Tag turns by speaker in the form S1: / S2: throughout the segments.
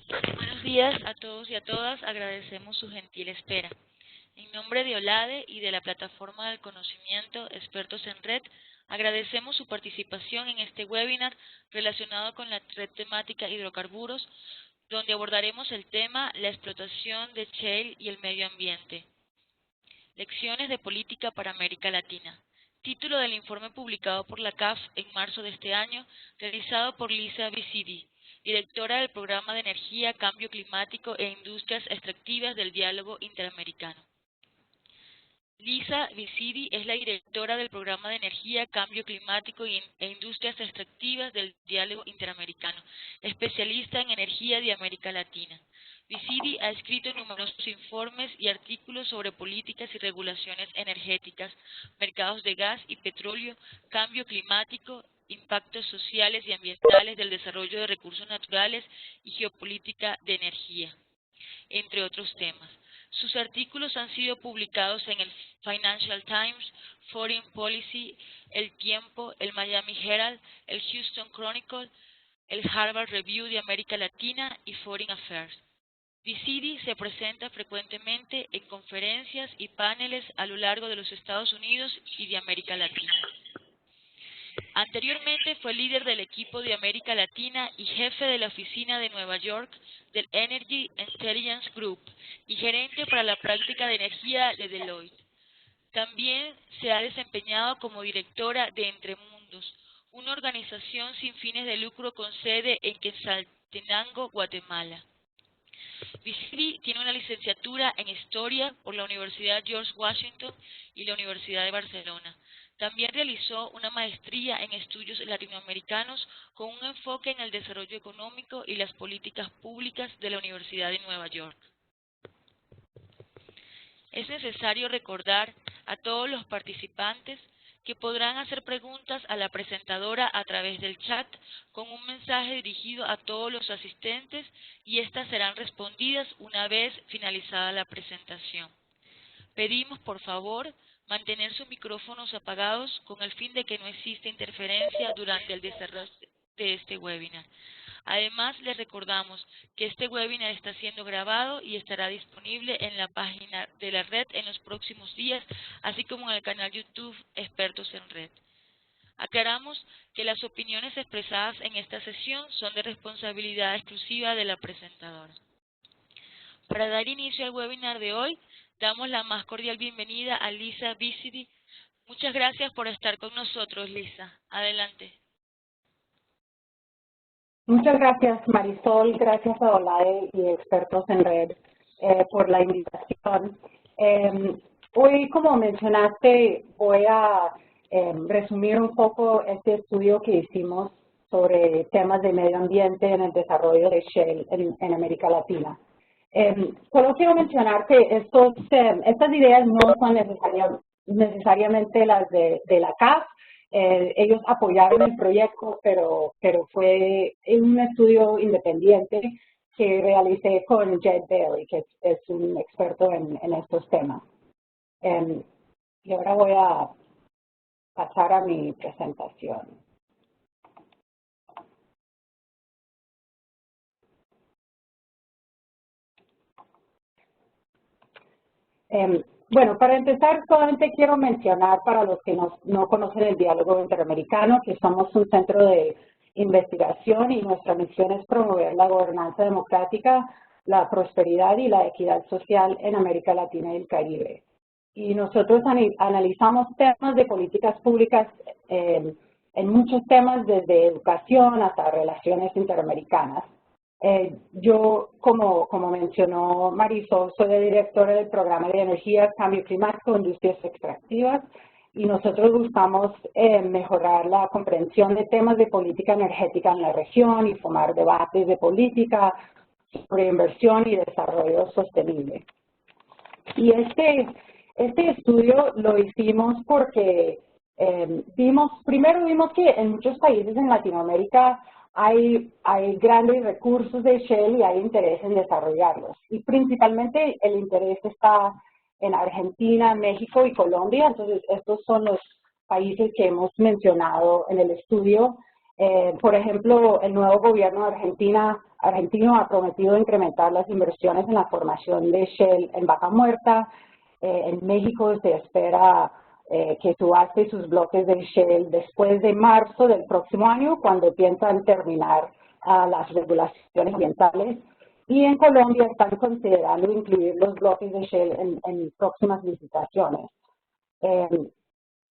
S1: Buenos días a todos y a todas, agradecemos su gentil espera. En nombre de OLADE y de la Plataforma del Conocimiento Expertos en Red, agradecemos su participación en este webinar relacionado con la red temática hidrocarburos, donde abordaremos el tema la explotación de shale y el medio ambiente. Lecciones de política para América Latina. Título del informe publicado por la CAF en marzo de este año, realizado por Lisa Vicidi, directora del Programa de Energía, Cambio Climático e Industrias Extractivas del Diálogo Interamericano. Lisa Vicidi es la directora del Programa de Energía, Cambio Climático e Industrias Extractivas del Diálogo Interamericano, especialista en energía de América Latina. Vicidi ha escrito numerosos informes y artículos sobre políticas y regulaciones energéticas, mercados de gas y petróleo, cambio climático, impactos sociales y ambientales del desarrollo de recursos naturales y geopolítica de energía, entre otros temas. Sus artículos han sido publicados en el Financial Times, Foreign Policy, El Tiempo, el Miami Herald, el Houston Chronicle, el Harvard Review de América Latina y Foreign Affairs. Vicidi se presenta frecuentemente en conferencias y paneles a lo largo de los Estados Unidos y de América Latina. Anteriormente fue líder del equipo de América Latina y jefe de la oficina de Nueva York del Energy Intelligence Group y gerente para la práctica de energía de Deloitte. También se ha desempeñado como directora de Entre Mundos, una organización sin fines de lucro con sede en Quetzaltenango, Guatemala. Vicidi tiene una licenciatura en Historia por la Universidad George Washington y la Universidad de Barcelona. También realizó una maestría en estudios latinoamericanos con un enfoque en el desarrollo económico y las políticas públicas de la Universidad de Nueva York. Es necesario recordar a todos los participantes que podrán hacer preguntas a la presentadora a través del chat con un mensaje dirigido a todos los asistentes y estas serán respondidas una vez finalizada la presentación. Pedimos, por favor, mantener sus micrófonos apagados con el fin de que no exista interferencia durante el desarrollo de este webinar. Además, les recordamos que este webinar está siendo grabado y estará disponible en la página de la red en los próximos días, así como en el canal YouTube Expertos en Red. Aclaramos que las opiniones expresadas en esta sesión son de responsabilidad exclusiva de la presentadora. Para dar inicio al webinar de hoy, damos la más cordial bienvenida a Lisa Vicidi. Muchas gracias por estar con nosotros, Lisa. Adelante.
S2: Muchas gracias, Marisol. Gracias a OLAE y Expertos en Red por la invitación. Hoy, como mencionaste, voy a resumir un poco este estudio que hicimos sobre temas de medio ambiente en el desarrollo de shale en América Latina. Solo quiero mencionar que estas ideas no son necesariamente las de la CAF. Ellos apoyaron el proyecto, pero fue un estudio independiente que realicé con Jed Bailey, que es un experto en estos temas. Y ahora voy a pasar a mi presentación. Bueno, para empezar, solamente quiero mencionar para los que no conocen el diálogo interamericano que somos un centro de investigación y nuestra misión es promover la gobernanza democrática, la prosperidad y la equidad social en América Latina y el Caribe. Y nosotros analizamos temas de políticas públicas en muchos temas, desde educación hasta relaciones interamericanas. Yo, como mencionó Marisol, soy la directora del Programa de Energía, Cambio Climático e Industrias Extractivas y nosotros buscamos mejorar la comprensión de temas de política energética en la región y formar debates de política sobre inversión y desarrollo sostenible. Y este estudio lo hicimos porque primero vimos que en muchos países en Latinoamérica hay grandes recursos de shale y hay interés en desarrollarlos. Y principalmente el interés está en Argentina, México y Colombia. Entonces, estos son los países que hemos mencionado en el estudio. Por ejemplo, el nuevo gobierno de Argentina argentino ha prometido incrementar las inversiones en la formación de shale en Vaca Muerta. En México se espera que subaste sus bloques de shale después de marzo del próximo año, cuando piensan terminar las regulaciones ambientales. Y en Colombia están considerando incluir los bloques de shale en próximas licitaciones.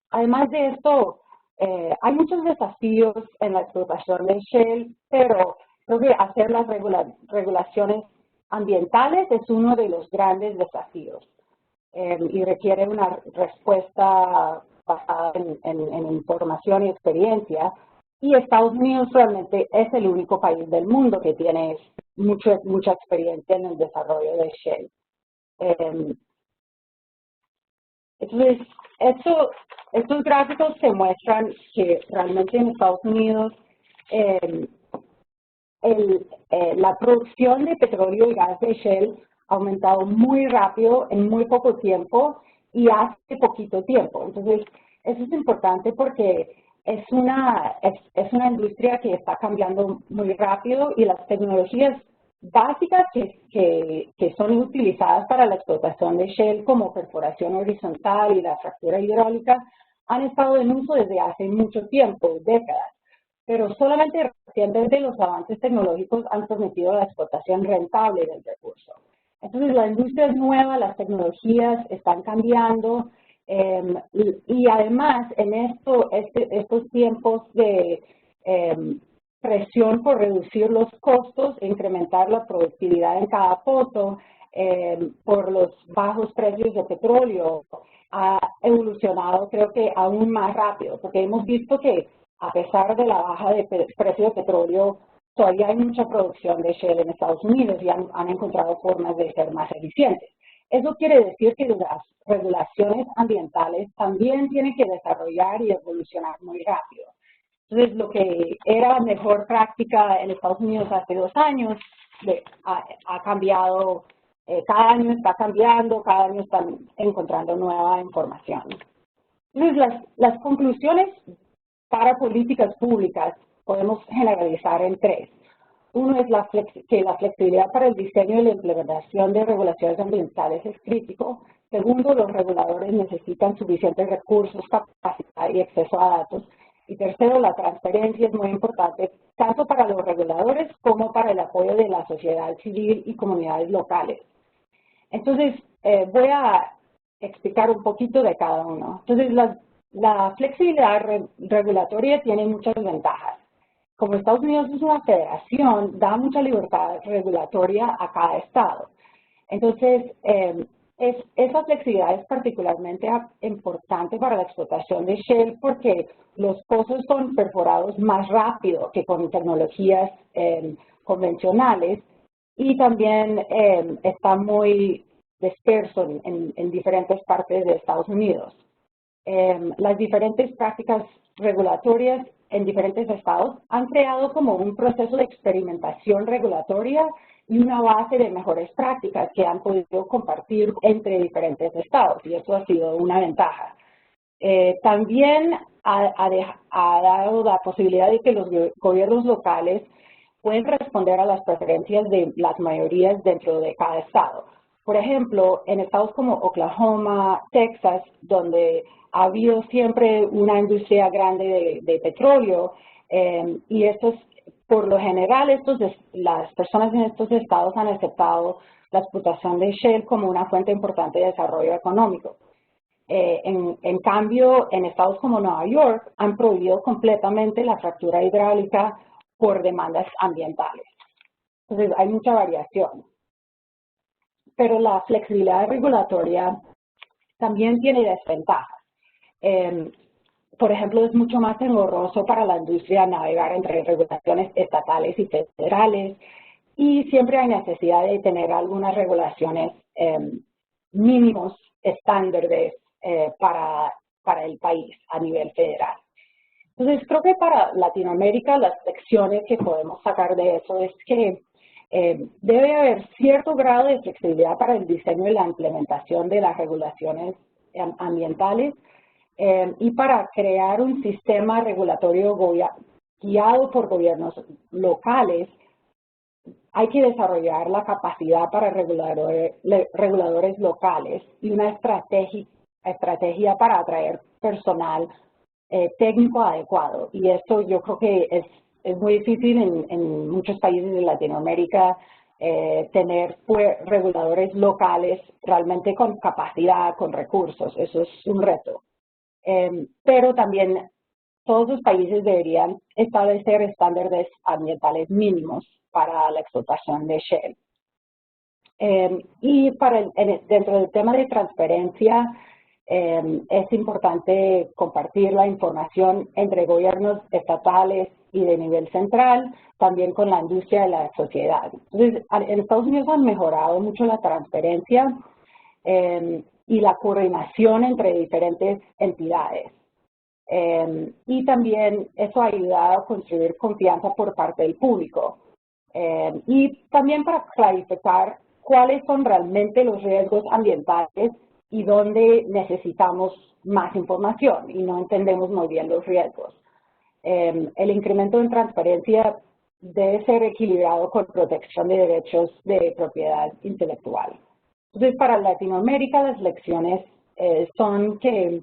S2: Además de esto, hay muchos desafíos en la explotación del shale, pero creo que hacer las regulaciones ambientales es uno de los grandes desafíos y requiere una respuesta basada en información y experiencia. Y Estados Unidos realmente es el único país del mundo que tiene mucha experiencia en el desarrollo del shale. Entonces, estos gráficos se muestran que realmente en Estados Unidos la producción de petróleo y gas de shale ha aumentado muy rápido en muy poco tiempo y hace poquito tiempo. Entonces, eso es importante porque es una industria que está cambiando muy rápido y las tecnologías básicas que son utilizadas para la explotación de shale, como perforación horizontal y la fractura hidráulica, han estado en uso desde hace mucho tiempo, décadas. Pero solamente recientemente los avances tecnológicos han permitido la explotación rentable del recurso. Entonces, la industria es nueva, las tecnologías están cambiando y además en estos tiempos de presión por reducir los costos e incrementar la productividad en cada pozo por los bajos precios de petróleo, ha evolucionado creo que aún más rápido, porque hemos visto que a pesar de la baja de precio de petróleo, todavía hay mucha producción de shale en Estados Unidos y han encontrado formas de ser más eficientes. Eso quiere decir que las regulaciones ambientales también tienen que desarrollar y evolucionar muy rápido. Entonces, lo que era mejor práctica en Estados Unidos hace 2 años ha cambiado, cada año está cambiando, cada año están encontrando nueva información. Entonces, las conclusiones para políticas públicas podemos generalizar en 3. Uno es que la flexibilidad para el diseño y la implementación de regulaciones ambientales es crítico. Segundo, los reguladores necesitan suficientes recursos, capacidad y acceso a datos. Y tercero, la transparencia es muy importante, tanto para los reguladores como para el apoyo de la sociedad civil y comunidades locales. Entonces, voy a explicar un poquito de cada uno. Entonces, la flexibilidad regulatoria tiene muchas ventajas. Como Estados Unidos es una federación, da mucha libertad regulatoria a cada estado. Entonces, esa flexibilidad es particularmente importante para la explotación de shale porque los pozos son perforados más rápido que con tecnologías convencionales y también está muy disperso en diferentes partes de Estados Unidos. Las diferentes prácticas regulatorias en diferentes estados han creado como un proceso de experimentación regulatoria y una base de mejores prácticas que han podido compartir entre diferentes estados, y eso ha sido una ventaja. También ha dado la posibilidad de que los gobiernos locales pueden responder a las preferencias de las mayorías dentro de cada estado. Por ejemplo, en estados como Oklahoma, Texas, donde ha habido siempre una industria grande de petróleo y por lo general las personas en estos estados han aceptado la explotación de shale como una fuente importante de desarrollo económico. En cambio, en estados como Nueva York han prohibido completamente la fractura hidráulica por demandas ambientales. Entonces, hay mucha variación. Pero la flexibilidad regulatoria también tiene desventajas. Por ejemplo, es mucho más engorroso para la industria navegar entre regulaciones estatales y federales y siempre hay necesidad de tener algunas regulaciones mínimos estándares para el país a nivel federal. Entonces, creo que para Latinoamérica las lecciones que podemos sacar de eso es que debe haber cierto grado de flexibilidad para el diseño y la implementación de las regulaciones ambientales y para crear un sistema regulatorio guiado por gobiernos locales hay que desarrollar la capacidad para reguladores locales y una estrategia para atraer personal técnico adecuado. Y esto yo creo que es muy difícil en muchos países de Latinoamérica tener reguladores locales realmente con capacidad, con recursos. Eso es un reto. Pero también todos los países deberían establecer estándares ambientales mínimos para la explotación de shale. Y dentro del tema de transparencia, es importante compartir la información entre gobiernos estatales y de nivel central, también con la industria y la sociedad. Entonces, en Estados Unidos han mejorado mucho la transparencia y la coordinación entre diferentes entidades. Y también eso ha ayudado a construir confianza por parte del público. Y también para clarificar cuáles son realmente los riesgos ambientales y dónde necesitamos más información y no entendemos muy bien los riesgos. El incremento en transparencia debe ser equilibrado con protección de derechos de propiedad intelectual. Entonces, para Latinoamérica, las lecciones son que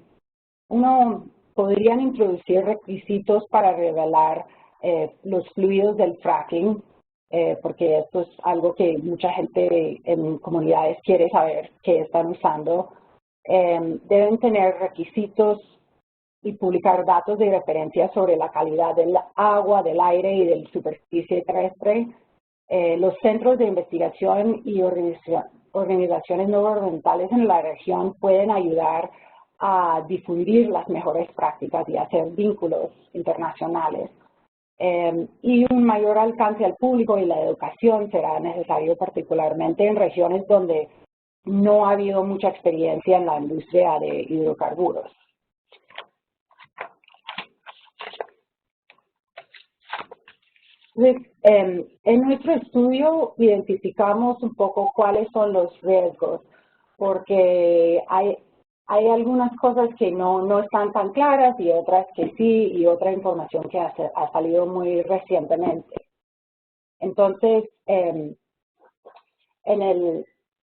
S2: uno podrían introducir requisitos para revelar los fluidos del fracking, porque esto es algo que mucha gente en comunidades quiere saber qué están usando. Deben tener requisitos y publicar datos de referencia sobre la calidad del agua, del aire y de la superficie terrestre. Los centros de investigación y organizaciones no gubernamentales en la región pueden ayudar a difundir las mejores prácticas y hacer vínculos internacionales. Y un mayor alcance al público y la educación será necesario particularmente en regiones donde no ha habido mucha experiencia en la industria de hidrocarburos. Entonces, en nuestro estudio identificamos un poco cuáles son los riesgos, porque hay algunas cosas que no están tan claras y otras que sí, y otra información que ha salido muy recientemente. Entonces,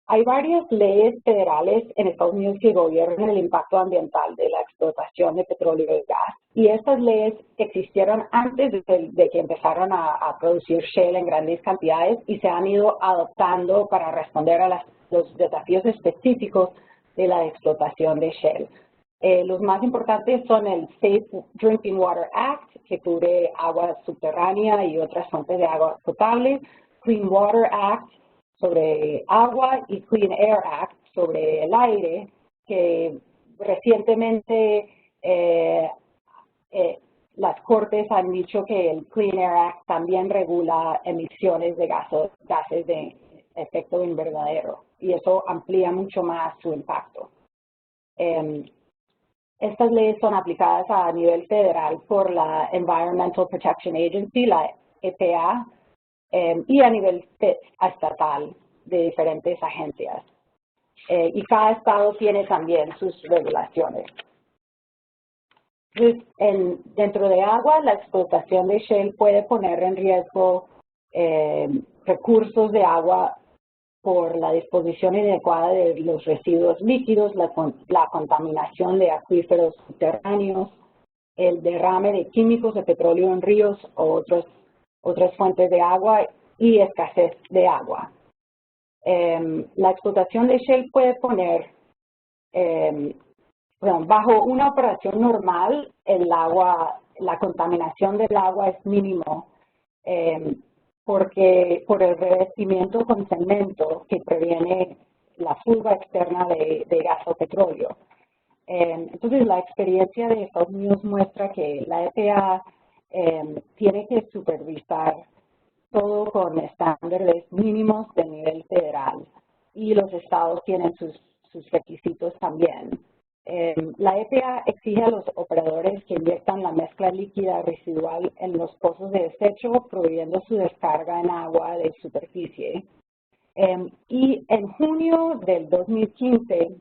S2: hay varias leyes federales en Estados Unidos que gobiernan el impacto ambiental de la explotación de petróleo y gas. Y estas leyes existieron antes de que empezaran a producir shale en grandes cantidades y se han ido adoptando para responder a los desafíos específicos de la explotación de shale. Los más importantes son el Safe Drinking Water Act, que cubre agua subterránea y otras fuentes de agua potable, Clean Water Act, sobre agua, y Clean Air Act sobre el aire, que recientemente las cortes han dicho que el Clean Air Act también regula emisiones de gases de efecto invernadero, y eso amplía mucho más su impacto. Estas leyes son aplicadas a nivel federal por la Environmental Protection Agency, la EPA, y a nivel estatal de diferentes agencias. Y cada estado tiene también sus regulaciones. Dentro de agua, la explotación de shale puede poner en riesgo recursos de agua por la disposición inadecuada de los residuos líquidos, la contaminación de acuíferos subterráneos, el derrame de químicos de petróleo en ríos o otras fuentes de agua y escasez de agua. La explotación de shale puede poner, bajo una operación normal, la contaminación del agua es mínimo por el revestimiento con cemento que previene la fuga externa de gas o petróleo. Entonces, la experiencia de Estados Unidos muestra que la EPA tiene que supervisar todo con estándares mínimos de nivel federal, y los estados tienen sus requisitos también. La EPA exige a los operadores que inviertan la mezcla líquida residual en los pozos de desecho, prohibiendo su descarga en agua de superficie. Y en junio del 2015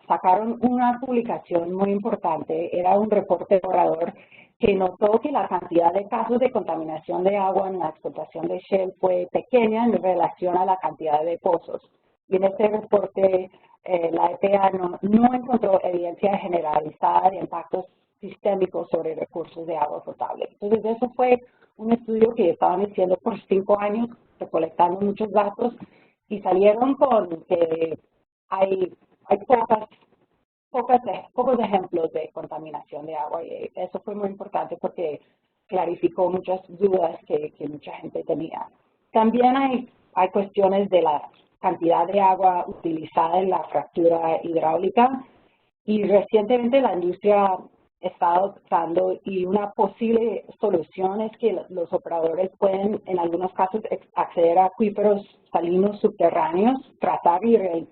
S2: sacaron una publicación muy importante, era un reporte orador que notó que la cantidad de casos de contaminación de agua en la explotación de Shell fue pequeña en relación a la cantidad de pozos. Y en este reporte, la EPA no encontró evidencia generalizada de impactos sistémicos sobre recursos de agua potable. Entonces, eso fue un estudio que estaban haciendo por 5 años, recolectando muchos datos, y salieron con que hay pocos ejemplos de contaminación de agua, y eso fue muy importante porque clarificó muchas dudas que mucha gente tenía. También hay cuestiones de la cantidad de agua utilizada en la fractura hidráulica, y recientemente la industria está adoptando, y una posible solución es que los operadores pueden en algunos casos acceder a acuíferos salinos subterráneos, tratar y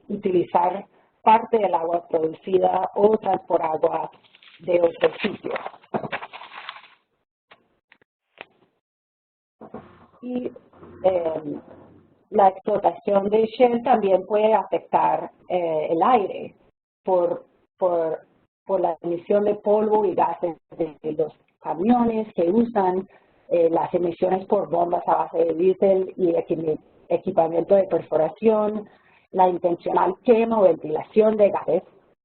S2: utilizar parte del agua producida o transportar agua de otros sitios. Y la explotación de Shell también puede afectar el aire por la emisión de polvo y gases de los camiones que usan, las emisiones por bombas a base de diésel y equipamiento de perforación, la intencional quema o ventilación de gases,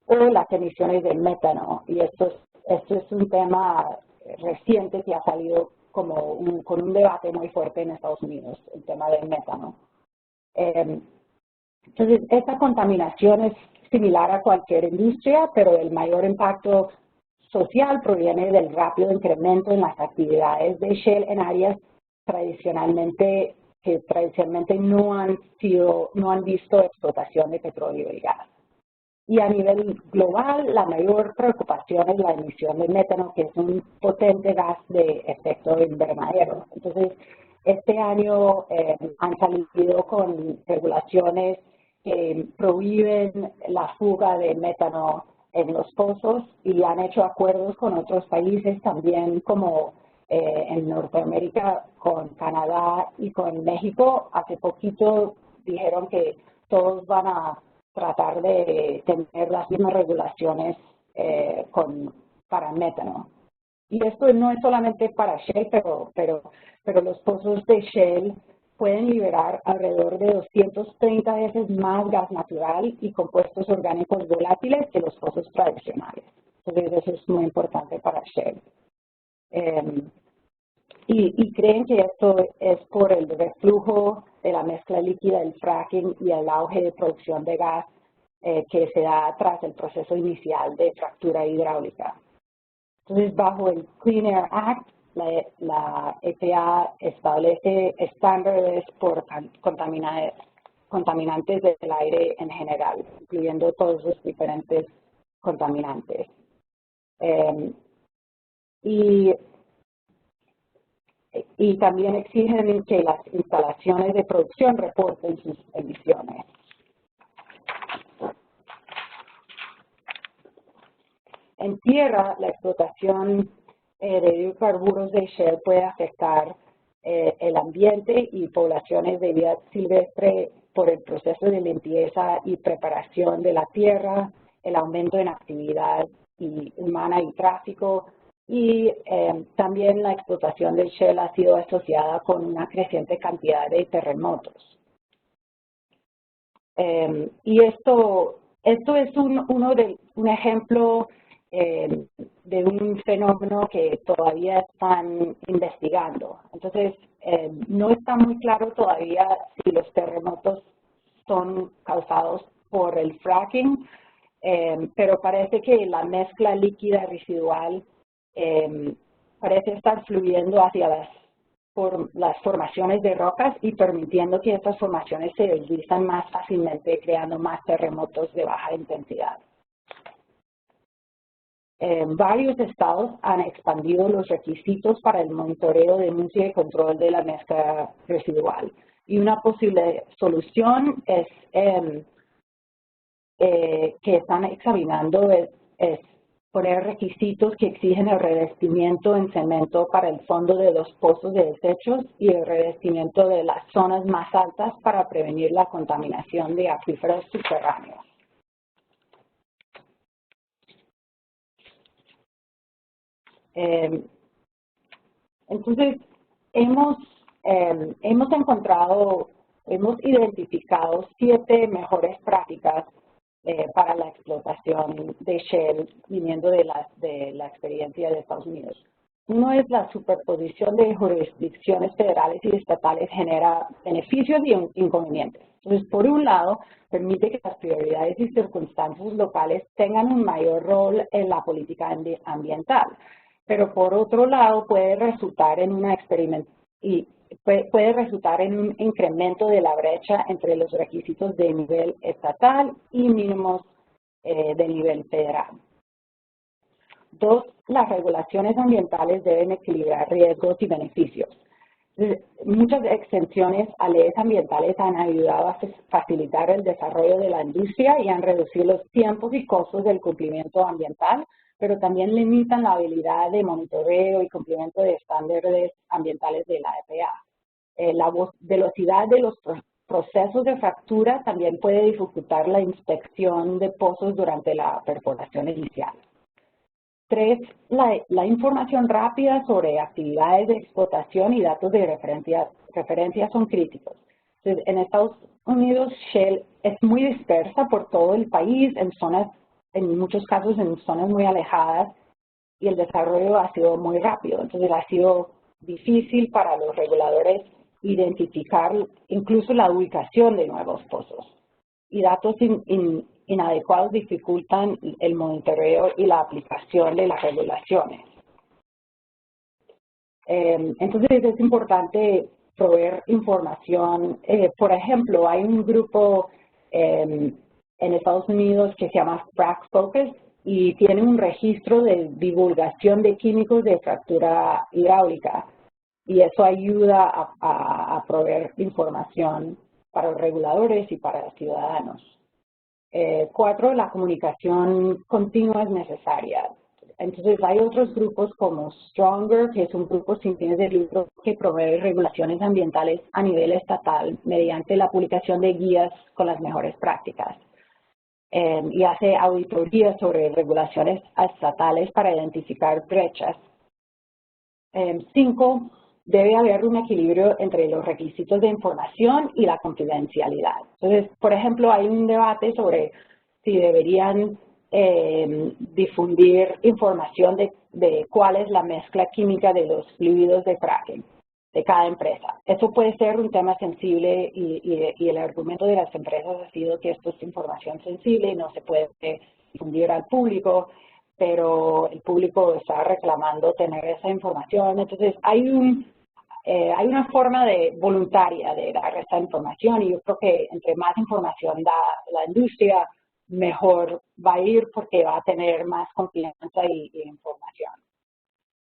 S2: o las emisiones de metano. Y esto es un tema reciente que ha salido con un debate muy fuerte en Estados Unidos, el tema del metano. Entonces, esta contaminación es similar a cualquier industria, pero el mayor impacto social proviene del rápido incremento en las actividades de Shell en áreas que tradicionalmente no han visto explotación de petróleo y gas. Y a nivel global, la mayor preocupación es la emisión de metano, que es un potente gas de efecto invernadero. Entonces, este año han salido con regulaciones que prohíben la fuga de metano en los pozos, y han hecho acuerdos con otros países también, como en Norteamérica, con Canadá y con México. Hace poquito dijeron que todos van a tratar de tener las mismas regulaciones para metano. Y esto no es solamente para Shell, pero los pozos de Shell pueden liberar alrededor de 230 veces más gas natural y compuestos orgánicos volátiles que los pozos tradicionales. Entonces, eso es muy importante para Shell. Y creen que esto es por el reflujo de la mezcla líquida del fracking y el auge de producción de gas que se da tras el proceso inicial de fractura hidráulica. Entonces, bajo el Clean Air Act, la EPA establece estándares por contaminantes del aire en general, incluyendo todos los diferentes contaminantes. Y también exigen que las instalaciones de producción reporten sus emisiones. En tierra, la explotación de hidrocarburos de Shell puede afectar el ambiente y poblaciones de vida silvestre por el proceso de limpieza y preparación de la tierra, el aumento en actividad humana y tráfico, y también la explotación de Shell ha sido asociada con una creciente cantidad de terremotos. Y esto es un ejemplo de un fenómeno que todavía están investigando. Entonces, no está muy claro todavía si los terremotos son causados por el fracking, pero parece que la mezcla líquida residual parece estar fluyendo hacia las formaciones de rocas y permitiendo que estas formaciones se deslizan más fácilmente, creando más terremotos de baja intensidad. Varios estados han expandido los requisitos para el monitoreo, denuncia y control de la mezcla residual. Y una posible solución es que están examinando es poner requisitos que exigen el revestimiento en cemento para el fondo de los pozos de desechos y el revestimiento de las zonas más altas para prevenir la contaminación de acuíferos subterráneos. Eh, entonces, hemos hemos identificado 7 mejores prácticas para la explotación de Shell viniendo de la experiencia de Estados Unidos. Uno es la superposición de jurisdicciones federales y estatales genera beneficios y inconvenientes. Entonces, por un lado, permite que las prioridades y circunstancias locales tengan un mayor rol en la política ambiental, pero por otro lado puede resultar en un incremento de la brecha entre los requisitos de nivel estatal y mínimos de nivel federal. 2, las regulaciones ambientales deben equilibrar riesgos y beneficios. Muchas exenciones a leyes ambientales han ayudado a facilitar el desarrollo de la industria y han reducido los tiempos y costos del cumplimiento ambiental, pero también limitan la habilidad de monitoreo y cumplimiento de estándares ambientales de la EPA. La velocidad de los procesos de fractura también puede dificultar la inspección de pozos durante la perforación inicial. 3, la información rápida sobre actividades de explotación y datos de referencia son críticos. Entonces, en Estados Unidos, Shell es muy dispersa por todo el país, en muchos casos en zonas muy alejadas, y el desarrollo ha sido muy rápido. Entonces, ha sido difícil para los reguladores identificar incluso la ubicación de nuevos pozos. Y datos inadecuados dificultan el monitoreo y la aplicación de las regulaciones. Entonces es importante proveer información. Por ejemplo, hay un grupo en Estados Unidos que se llama Frac Focus y tiene un registro de divulgación de químicos de fractura hidráulica. Y eso ayuda a proveer información para los reguladores y para los ciudadanos. 4, la comunicación continua es necesaria. Entonces, hay otros grupos como Stronger, que es un grupo sin fines de lucro que provee regulaciones ambientales a nivel estatal mediante la publicación de guías con las mejores prácticas. Y hace auditorías sobre regulaciones estatales para identificar brechas. 5, debe haber un equilibrio entre los requisitos de información y la confidencialidad. Entonces, por ejemplo, hay un debate sobre si deberían difundir información de cuál es la mezcla química de los fluidos de fracking de cada empresa. Eso puede ser un tema sensible y el argumento de las empresas ha sido que esto es información sensible y no se puede difundir al público, pero el público está reclamando tener esa información. Entonces, hay una forma voluntaria de dar esta información y yo creo que entre más información da la industria, mejor va a ir porque va a tener más confianza y información.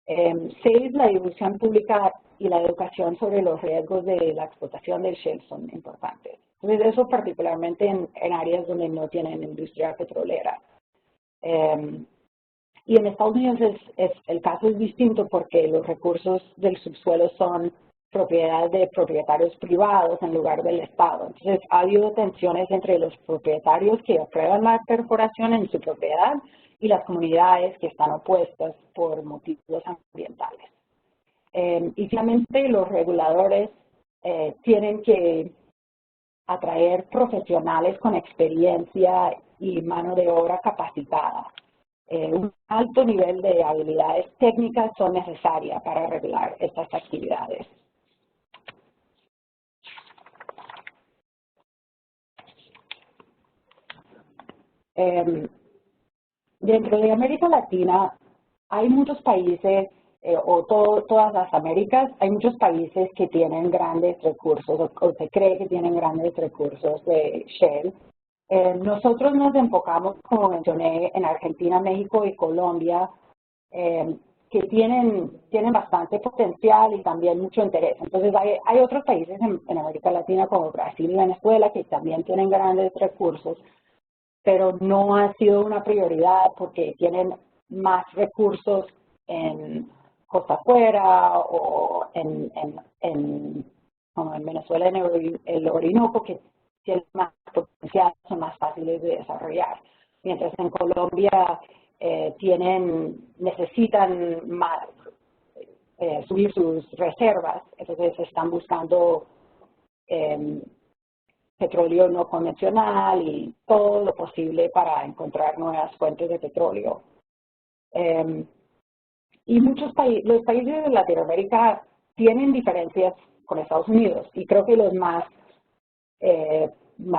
S2: 6, la difusión pública y la educación sobre los riesgos de la explotación del shale son importantes. Entonces, eso particularmente en áreas donde no tienen industria petrolera. Y en Estados Unidos el caso es distinto porque los recursos del subsuelo son propiedad de propietarios privados en lugar del Estado. Entonces, ha habido tensiones entre los propietarios que aprueban la perforación en su propiedad y las comunidades que están opuestas por motivos ambientales. Y finalmente, los reguladores tienen que atraer profesionales con experiencia y mano de obra capacitada. Un alto nivel de habilidades técnicas son necesarias para regular estas actividades. Dentro de América Latina hay muchos países, todas las Américas, hay muchos países que tienen grandes recursos o se cree que tienen grandes recursos de shale. Nosotros nos enfocamos, como mencioné, en Argentina, México y Colombia, que tienen bastante potencial y también mucho interés. Entonces, hay otros países en América Latina como Brasil y Venezuela que también tienen grandes recursos, pero no ha sido una prioridad porque tienen más recursos en costa afuera o como en Venezuela, en el Orinoco, que tienen más potencial, son más fáciles de desarrollar. Mientras en Colombia necesitan más, subir sus reservas, entonces están buscando petróleo no convencional y todo lo posible para encontrar nuevas fuentes de petróleo. Y los países de Latinoamérica tienen diferencias con Estados Unidos y creo que los más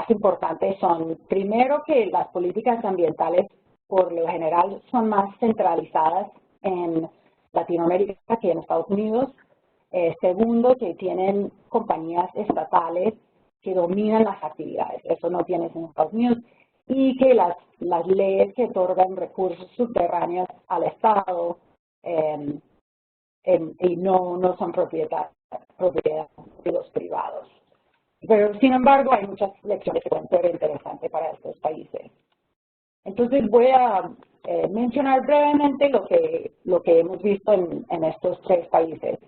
S2: importantes son, primero, que las políticas ambientales por lo general son más centralizadas en Latinoamérica que en Estados Unidos. Segundo, que tienen compañías estatales que dominan las actividades. Eso no tienes en Estados Unidos. Y que las leyes que otorgan recursos subterráneos al Estado y no son propiedad de los privados. Pero, sin embargo, hay muchas lecciones que pueden ser interesantes para estos países. Entonces, voy a mencionar brevemente lo que hemos visto en estos tres países.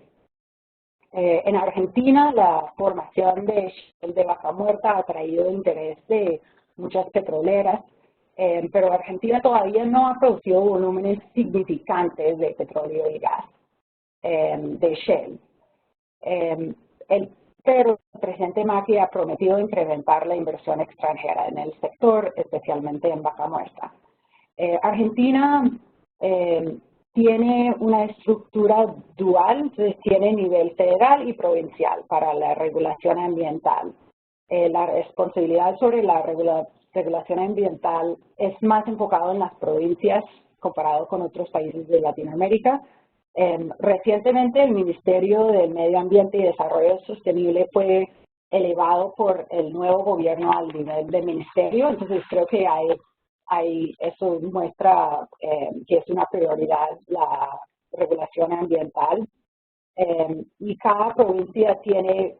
S2: En Argentina, la formación de Shell de Vaca Muerta ha traído interés de muchas petroleras, pero Argentina todavía no ha producido volúmenes significantes de petróleo y gas de Shell. Pero el presidente Macri ha prometido incrementar la inversión extranjera en el sector, especialmente en Vaca Muerta. Argentina tiene una estructura dual, entonces tiene nivel federal y provincial para la regulación ambiental. La responsabilidad sobre la regulación ambiental es más enfocada en las provincias comparado con otros países de Latinoamérica. Recientemente el Ministerio del Medio Ambiente y Desarrollo Sostenible fue elevado por el nuevo gobierno al nivel de ministerio, entonces creo que eso muestra que es una prioridad la regulación ambiental. Y cada provincia tiene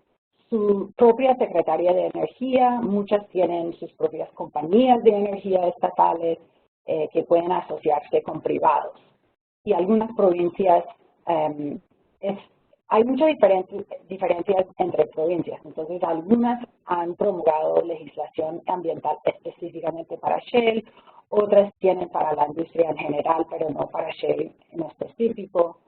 S2: su propia Secretaría de Energía, muchas tienen sus propias compañías de energía estatales que pueden asociarse con privados. Y algunas provincias, hay muchas diferencias entre provincias, entonces algunas han promulgado legislación ambiental específicamente para Shell, otras tienen para la industria en general, pero no para Shell en específico.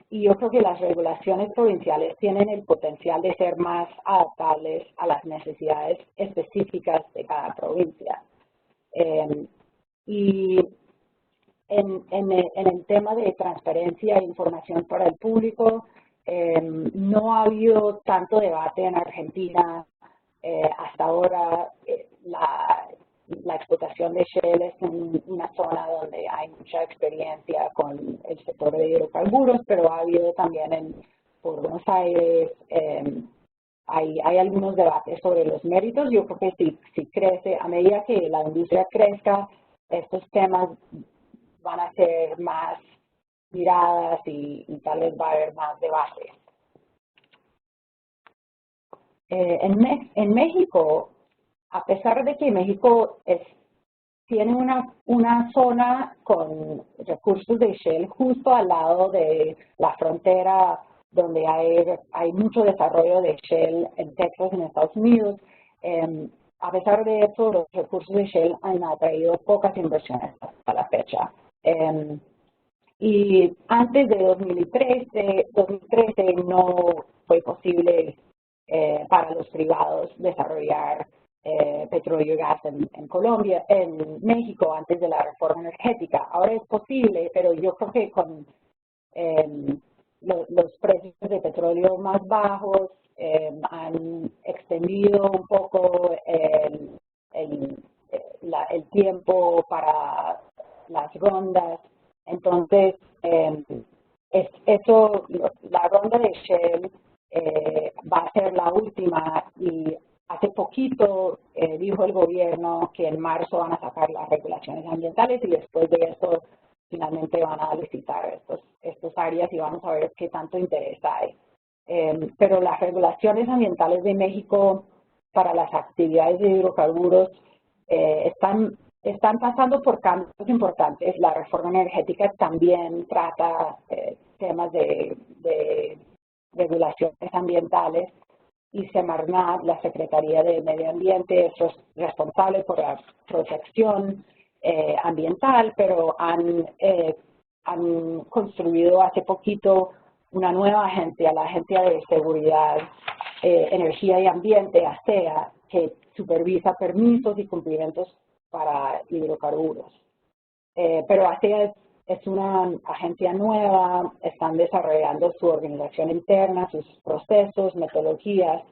S2: Y yo creo que las regulaciones provinciales tienen el potencial de ser más adaptables a las necesidades específicas de cada provincia. Y en el tema de transparencia e información para el público, no ha habido tanto debate en Argentina hasta ahora. La explotación de Shell es en una zona donde hay mucha experiencia con el sector de hidrocarburos, pero ha habido también por Buenos Aires, hay algunos debates sobre los méritos. Yo creo que si crece, a medida que la industria crezca, estos temas van a ser más miradas y tal vez va a haber más debate. En México, a pesar de que México tiene una zona con recursos de Shell justo al lado de la frontera donde hay mucho desarrollo de Shell en Texas, en Estados Unidos, a pesar de eso, los recursos de Shell han atraído pocas inversiones hasta la fecha. Y antes de 2013 no fue posible para los privados desarrollar petróleo y gas en Colombia, en México, antes de la reforma energética. Ahora es posible, pero yo creo que con los precios de petróleo más bajos han extendido un poco el tiempo para las rondas. Entonces, la ronda de Shell va a ser la última y hace poquito dijo el gobierno que en marzo van a sacar las regulaciones ambientales y después de eso finalmente van a licitar estos áreas y vamos a ver qué tanto interés hay. Pero las regulaciones ambientales de México para las actividades de hidrocarburos están pasando por cambios importantes. La reforma energética también trata temas de regulaciones ambientales y Semarnat, la Secretaría de Medio Ambiente, es responsable por la protección ambiental, pero han construido hace poquito una nueva agencia, la Agencia de Seguridad, Energía y Ambiente, ASEA, que supervisa permisos y cumplimientos para hidrocarburos. Pero ASEA es una agencia nueva, están desarrollando su organización interna, sus procesos, metodologías,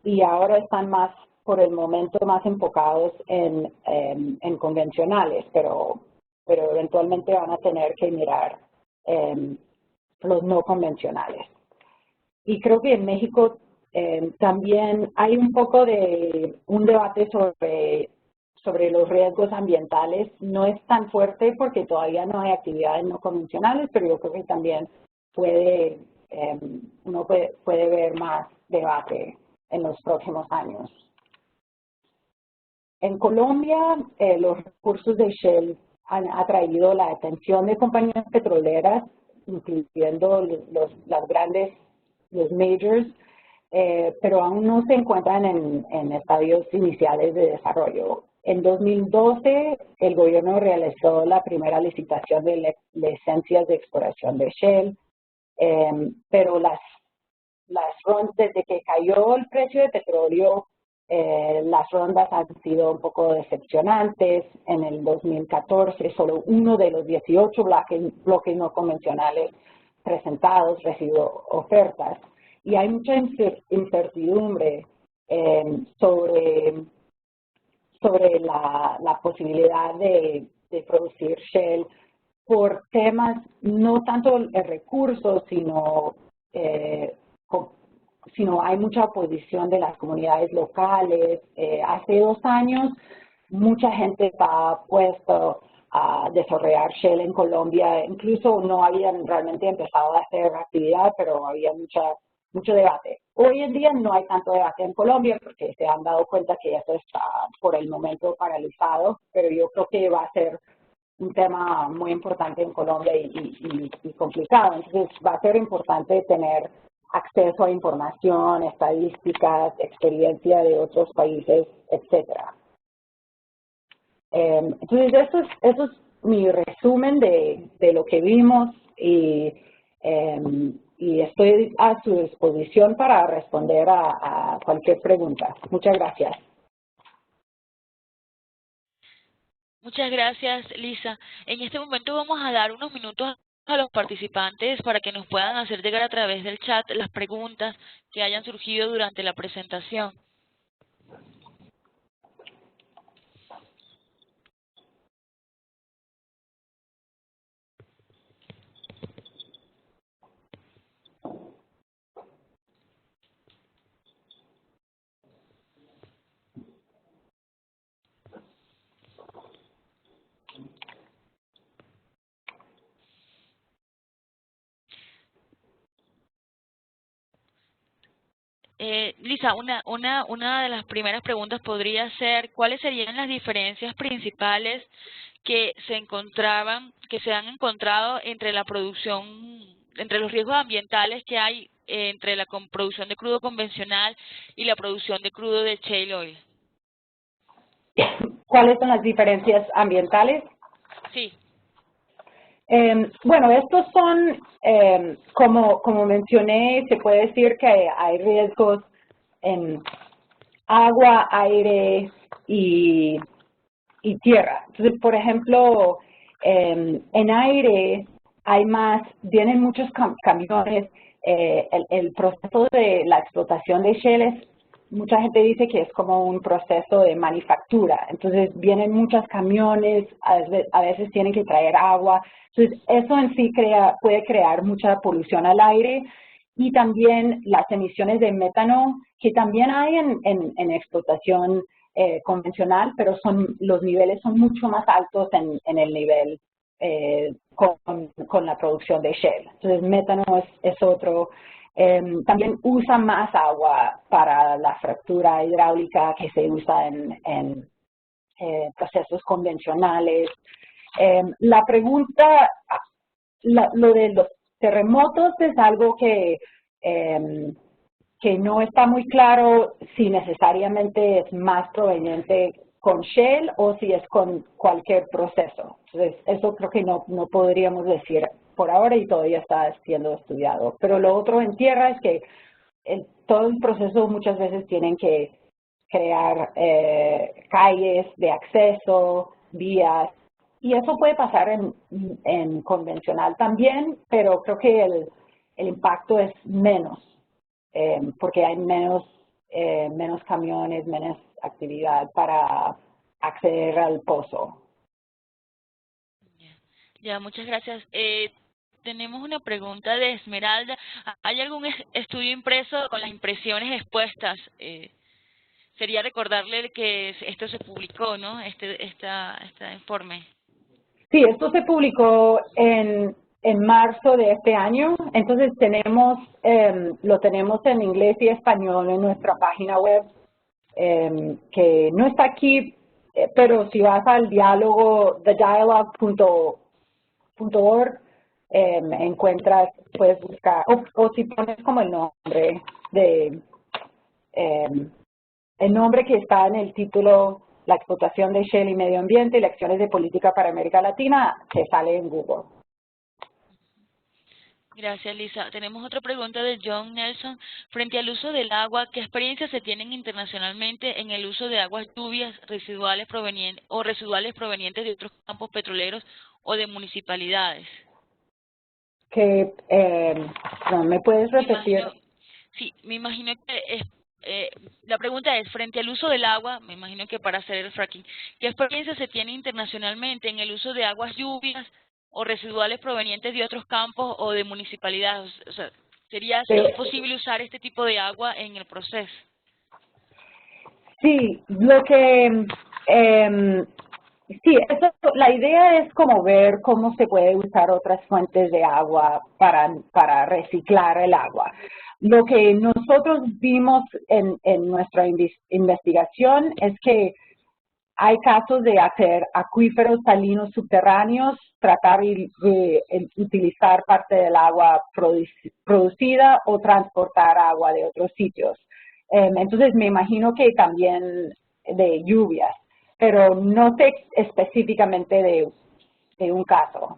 S2: y ahora están más, por el momento, más enfocados en convencionales, pero eventualmente van a tener que mirar los no convencionales. Y creo que en México también hay un poco de un debate sobre los riesgos ambientales. No es tan fuerte porque todavía no hay actividades no convencionales, pero yo creo que también uno puede ver más debate en los próximos años. En Colombia, los recursos de Shell han atraído la atención de compañías petroleras, incluyendo las grandes, los majors, pero aún no se encuentran en estadios iniciales de desarrollo. En 2012, el gobierno realizó la primera licitación de licencias de exploración de Shell, pero desde que cayó el precio de petróleo, las rondas han sido un poco decepcionantes. En el 2014, solo uno de los 18 bloques no convencionales presentados recibió ofertas. Y hay mucha incertidumbre sobre la posibilidad de producir Shell por temas no tanto de recursos, sino hay mucha oposición de las comunidades locales. Hace 2 años, mucha gente estaba puesto a desarrollar Shell en Colombia. Incluso no habían realmente empezado a hacer actividad, pero había mucho debate. Hoy en día no hay tanto debate en Colombia porque se han dado cuenta que eso está por el momento paralizado, pero yo creo que va a ser un tema muy importante en Colombia y complicado. Entonces va a ser importante tener acceso a información, estadísticas, experiencia de otros países, etcétera. Entonces eso es mi resumen de lo que vimos y estoy a su disposición para responder a cualquier pregunta. Muchas gracias.
S1: Muchas gracias, Lisa. En este momento vamos a dar unos minutos a los participantes para que nos puedan hacer llegar a través del chat las preguntas que hayan surgido durante la presentación. Lisa, una de las primeras preguntas podría ser, ¿cuáles serían las diferencias principales que se han encontrado entre la producción, entre los riesgos ambientales que hay entre la producción de crudo convencional y la producción de crudo de shale oil?
S2: ¿Cuáles son las diferencias ambientales?
S1: Sí.
S2: Bueno, estos son, como mencioné, se puede decir que hay riesgos en agua, aire y tierra. Entonces, por ejemplo, en aire vienen muchos camiones. El proceso de la explotación de Shell mucha gente dice que es como un proceso de manufactura. Entonces, vienen muchos camiones, a veces tienen que traer agua. Entonces, eso en sí puede crear mucha polución al aire y también las emisiones de metano, que también hay en explotación convencional, pero los niveles son mucho más altos en el nivel con la producción de Shell. Entonces, metano es otro. También usa más agua para la fractura hidráulica que se usa en procesos convencionales. La pregunta, lo de los terremotos es algo que no está muy claro si necesariamente es más proveniente con Shell o si es con cualquier proceso. Entonces, eso creo que no podríamos decir por ahora y todavía está siendo estudiado. Pero lo otro en tierra es que todo el proceso muchas veces tienen que crear calles de acceso, vías, y eso puede pasar en convencional también, pero creo que el impacto es menos, porque hay menos camiones, menos actividad para acceder al pozo.
S1: Ya, muchas gracias. Tenemos una pregunta de Esmeralda. ¿Hay algún estudio impreso con las impresiones expuestas? Sería recordarle que esto se publicó, ¿no? Este informe.
S2: Sí, esto se publicó en marzo de este año, entonces lo tenemos en inglés y español en nuestra página web, que no está aquí, pero si vas al diálogo, thedialogue.org, encuentras, puedes buscar, o si pones como el nombre que está en el título, la explotación de Shell y medio ambiente y lecciones de política para América Latina, que sale en Google.
S1: Gracias, Lisa. Tenemos otra pregunta de John Nelson. Frente al uso del agua, ¿qué experiencias se tienen internacionalmente en el uso de aguas lluvias residuales provenientes de otros campos petroleros o de municipalidades?
S2: No, ¿me puedes repetir?
S1: Sí, me imagino que la pregunta es, frente al uso del agua, me imagino que para hacer el fracking, ¿qué experiencia se tiene internacionalmente en el uso de aguas lluvias o residuales provenientes de otros campos o de municipalidades? O sea, ¿sería posible usar este tipo de agua en el proceso?
S2: Sí, sí, la idea es como ver cómo se puede usar otras fuentes de agua para reciclar el agua. Lo que nosotros vimos en nuestra investigación es que hay casos de hacer acuíferos salinos subterráneos, tratar de utilizar parte del agua producida o transportar agua de otros sitios. Entonces, me imagino que también de lluvias, pero no sé específicamente de un caso.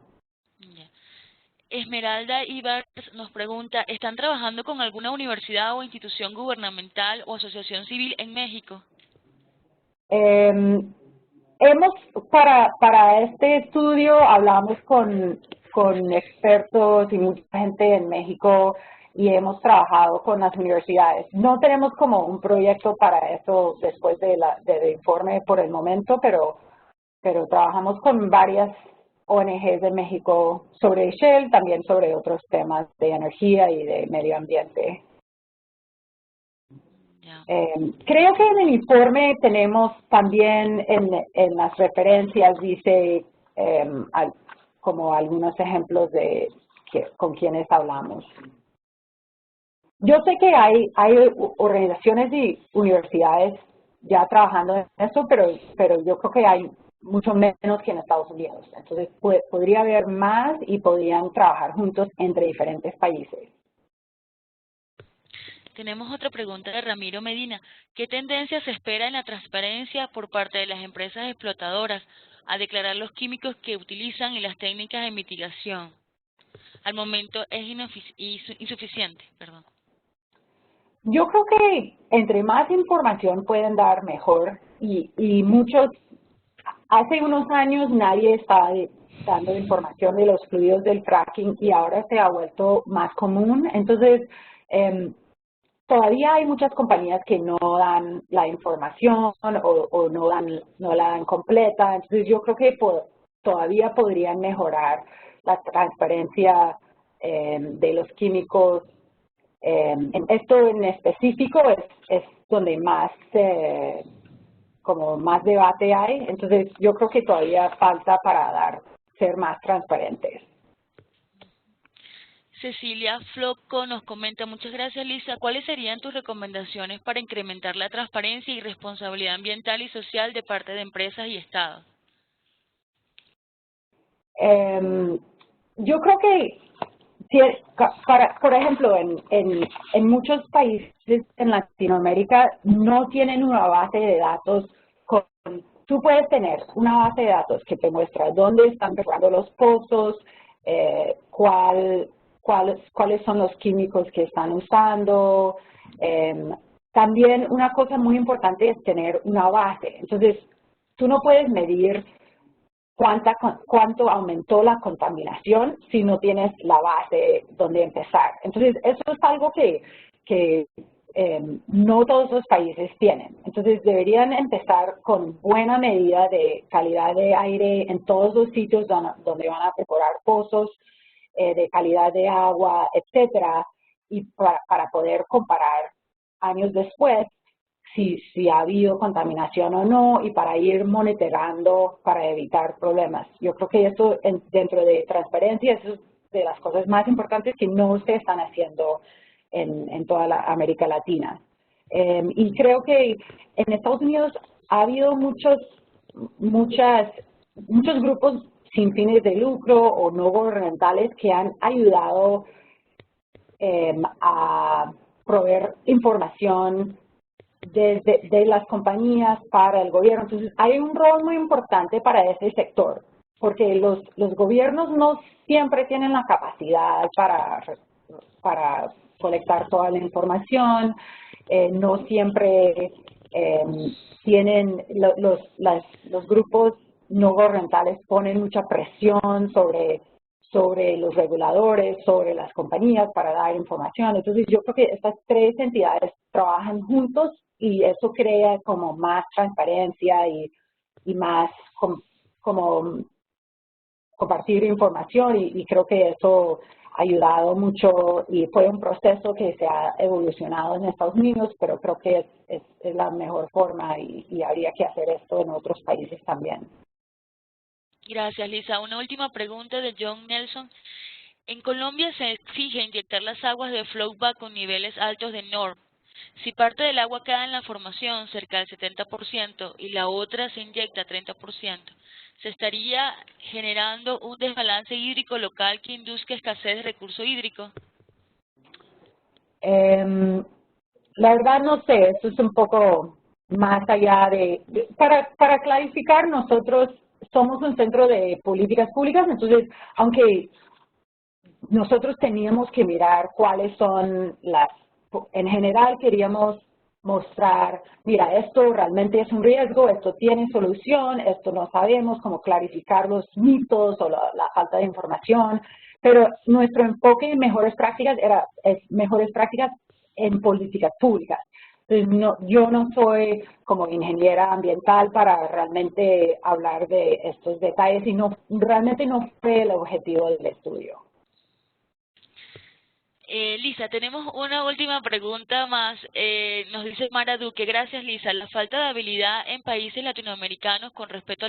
S1: Esmeralda Ibar nos pregunta, ¿están trabajando con alguna universidad o institución gubernamental o asociación civil en México?
S2: Para este estudio hablamos con expertos y mucha gente en México y hemos trabajado con las universidades. No tenemos como un proyecto para eso después del informe por el momento, pero trabajamos con varias ONGs de México sobre Shell, también sobre otros temas de energía y de medio ambiente. Creo que en el informe tenemos también en las referencias, dice como algunos ejemplos de con quienes hablamos. Yo sé que hay organizaciones y universidades ya trabajando en eso, pero yo creo que hay mucho menos que en Estados Unidos. Entonces, podría haber más y podrían trabajar juntos entre diferentes países.
S1: Tenemos otra pregunta de Ramiro Medina. ¿Qué tendencia se espera en la transparencia por parte de las empresas explotadoras a declarar los químicos que utilizan y las técnicas de mitigación? Al momento es insuficiente. Perdón.
S2: Yo creo que entre más información pueden dar, mejor. Y hace unos años nadie estaba dando información de los fluidos del fracking y ahora se ha vuelto más común. Entonces, todavía hay muchas compañías que no dan la información o no la dan completa. Entonces, yo creo que todavía podrían mejorar la transparencia de los químicos. Esto en específico es donde más debate hay. Entonces, yo creo que todavía falta para ser más transparentes.
S1: Cecilia Floco nos comenta, muchas gracias Lisa, ¿cuáles serían tus recomendaciones para incrementar la transparencia y responsabilidad ambiental y social de parte de empresas y Estados?
S2: Yo creo que, por ejemplo, en muchos países en Latinoamérica no tienen una base de datos con tú puedes tener una base de datos que te muestra dónde están perforando los pozos, cuáles son los químicos que están usando. También una cosa muy importante es tener una base. Entonces, tú no puedes medir cuánto aumentó la contaminación si no tienes la base donde empezar. Entonces, eso es algo que no todos los países tienen. Entonces, deberían empezar con buena medida de calidad de aire en todos los sitios donde van a perforar pozos, de calidad de agua, etcétera, y para poder comparar años después si ha habido contaminación o no, y para ir monitoreando para evitar problemas. Yo creo que eso dentro de transparencia es de las cosas más importantes que no se están haciendo en toda la América Latina. Y creo que en Estados Unidos ha habido muchos grupos sin fines de lucro o no gubernamentales que han ayudado a proveer información de las compañías para el gobierno. Entonces, hay un rol muy importante para ese sector, porque los gobiernos no siempre tienen la capacidad para colectar toda la información, no siempre tienen, los grupos no gubernamentales ponen mucha presión sobre los reguladores, sobre las compañías para dar información. Entonces, yo creo que estas tres entidades trabajan juntos y eso crea como más transparencia y más como compartir información y creo que eso ha ayudado mucho y fue un proceso que se ha evolucionado en Estados Unidos, pero creo que es la mejor forma y habría que hacer esto en otros países también.
S1: Gracias, Lisa. Una última pregunta de John Nelson. En Colombia se exige inyectar las aguas de flowback con niveles altos de NOR. Si parte del agua queda en la formación cerca del 70% y la otra se inyecta 30%, ¿se estaría generando un desbalance hídrico local que induzca escasez de recurso hídrico?
S2: La verdad no sé, esto es un poco más allá para clarificar, nosotros somos un centro de políticas públicas, entonces, aunque nosotros teníamos que mirar cuáles son en general queríamos mostrar, mira, esto realmente es un riesgo, esto tiene solución, esto no sabemos, cómo clarificar los mitos o la falta de información, pero nuestro enfoque en mejores prácticas es mejores prácticas en políticas públicas. Entonces, yo no soy como ingeniera ambiental para realmente hablar de estos detalles y realmente no fue el objetivo del estudio.
S1: Lisa, tenemos una última pregunta más. Nos dice Mara Duque. Gracias, Lisa. La falta de habilidad en países latinoamericanos con respecto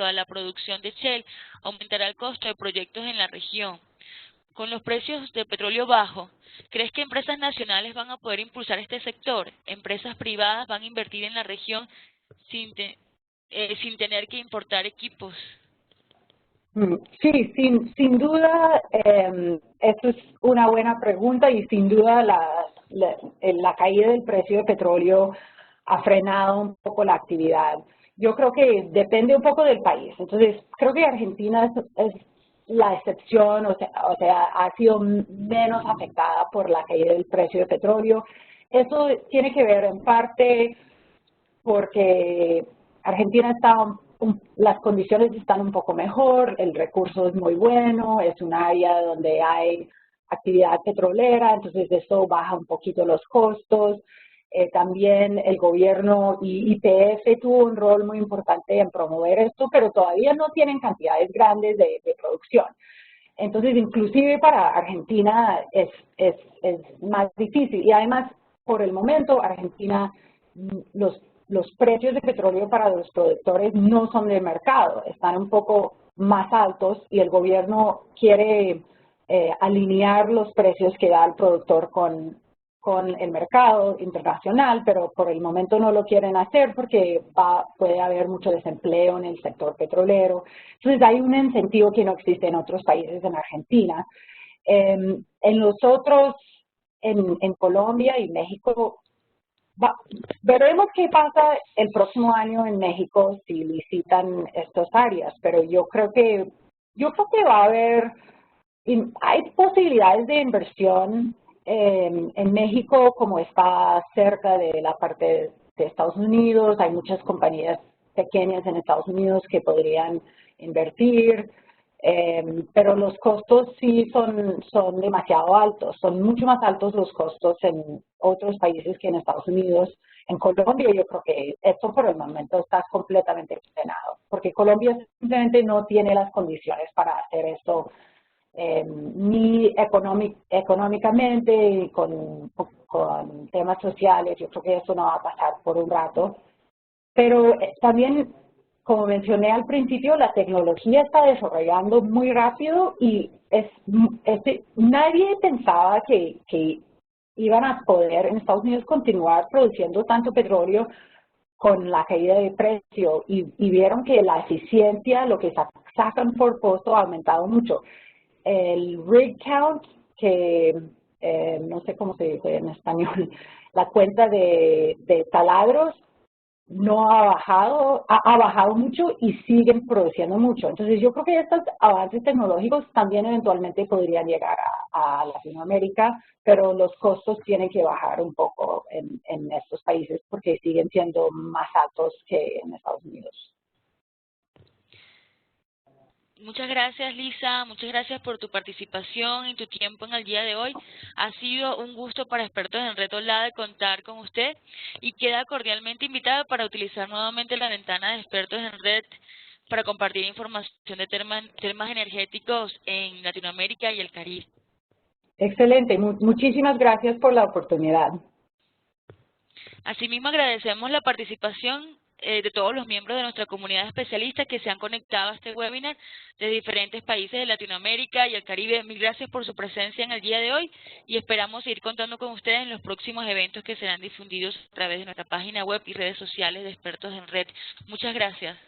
S1: a la producción de Shell aumentará el costo de proyectos en la región. Con los precios de petróleo bajos, ¿crees que empresas nacionales van a poder impulsar este sector? ¿Empresas privadas van a invertir en la región sin tener que importar equipos?
S2: Sí, sin duda, esto es una buena pregunta y sin duda la caída del precio de petróleo ha frenado un poco la actividad. Yo creo que depende un poco del país. Entonces, creo que Argentina es la excepción, o sea, ha sido menos afectada por la caída del precio de petróleo. Eso tiene que ver en parte porque Argentina las condiciones están un poco mejor, el recurso es muy bueno, es un área donde hay actividad petrolera, entonces eso baja un poquito los costos. También el gobierno y YPF tuvo un rol muy importante en promover esto, pero todavía no tienen cantidades grandes de producción. Entonces, inclusive para Argentina es más difícil. Y además, por el momento, Argentina, los precios de petróleo para los productores no son de mercado, están un poco más altos y el gobierno quiere alinear los precios que da el productor con el mercado internacional, pero por el momento no lo quieren hacer porque puede haber mucho desempleo en el sector petrolero. Entonces hay un incentivo que no existe en otros países en Argentina. En los otros, en Colombia y México, va- veremos qué pasa el próximo año en México si licitan estas áreas, pero yo creo que va a haber, hay posibilidades de inversión en México, como está cerca de la parte de Estados Unidos, hay muchas compañías pequeñas en Estados Unidos que podrían invertir. Pero los costos sí son demasiado altos, son mucho más altos los costos en otros países que en Estados Unidos. En Colombia yo creo que esto por el momento está completamente frenado, porque Colombia simplemente no tiene las condiciones para hacer esto, ni económicamente, y con temas sociales. Yo creo que eso no va a pasar por un rato. Pero también, como mencioné al principio, la tecnología está desarrollando muy rápido y nadie pensaba que iban a poder en Estados Unidos continuar produciendo tanto petróleo con la caída de precio y vieron que la eficiencia, lo que sacan por pozo ha aumentado mucho. El rig count, que no sé cómo se dice en español, la cuenta de taladros no ha bajado, ha bajado mucho y siguen produciendo mucho. Entonces yo creo que estos avances tecnológicos también eventualmente podrían llegar a Latinoamérica, pero los costos tienen que bajar un poco en estos países porque siguen siendo más altos que en Estados Unidos.
S1: Muchas gracias, Lisa. Muchas gracias por tu participación y tu tiempo en el día de hoy. Ha sido un gusto para Expertos en Red OLADE contar con usted y queda cordialmente invitada para utilizar nuevamente la ventana de Expertos en Red para compartir información de temas energéticos en Latinoamérica y el Caribe.
S2: Excelente, muchísimas gracias por la oportunidad.
S1: Asimismo, agradecemos la participación de todos los miembros de nuestra comunidad de especialistas que se han conectado a este webinar de diferentes países de Latinoamérica y el Caribe. Mil gracias por su presencia en el día de hoy y esperamos seguir contando con ustedes en los próximos eventos que serán difundidos a través de nuestra página web y redes sociales de Expertos en Red. Muchas gracias.